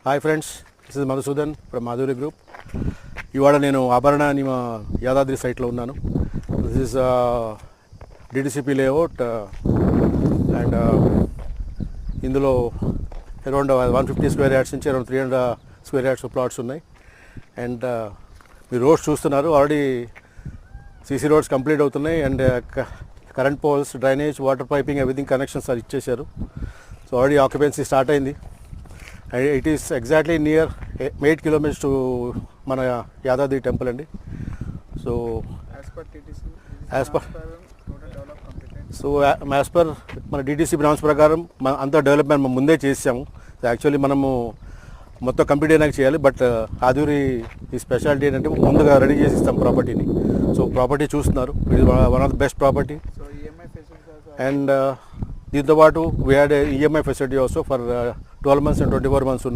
Hi friends, this is Madhusudan from Madhuri group. ఇవాళ నేను ఆభరణ అని మా యాదాద్రి సైట్లో ఉన్నాను. This is DTCP layout and ఇందులో అరౌండ్ 150 స్క్వేర్ యార్డ్స్ నుంచి అరౌండ్ 300 స్క్వేర్ యార్డ్స్ ప్లాట్స్ ఉన్నాయి. అండ్ మీరు రోడ్స్ చూస్తున్నారు, ఆల్రెడీ సీసీ రోడ్స్ కంప్లీట్ అవుతున్నాయి. And current poles, drainage, water piping, everything connections అది ఇచ్చేశారు. సో ఆల్రెడీ ఆక్యుపెన్సీ స్టార్ట్ అయింది. And it is exactly near 8 kilometers to మన Yadadri temple అండి. సో యాజ్ పర్ మన డిటిసి నామ్స్ ప్రకారం అంతా డెవలప్మెంట్ మనం ముందే చేసాము. యాక్చువల్లీ మనము మొత్తం కంప్లీట్ అయినాక చేయాలి. బట్ ఆదూరి ఈ స్పెషాలిటీ ఏంటంటే ముందుగా రెడీ చేసి ఇస్తాం ప్రాపర్టీని. సో ప్రాపర్టీ చూస్తున్నారు, it is one of the best property. And దీంతో పాటు we had EMI facility also for 12 months and 24 months ఉన్నాయి.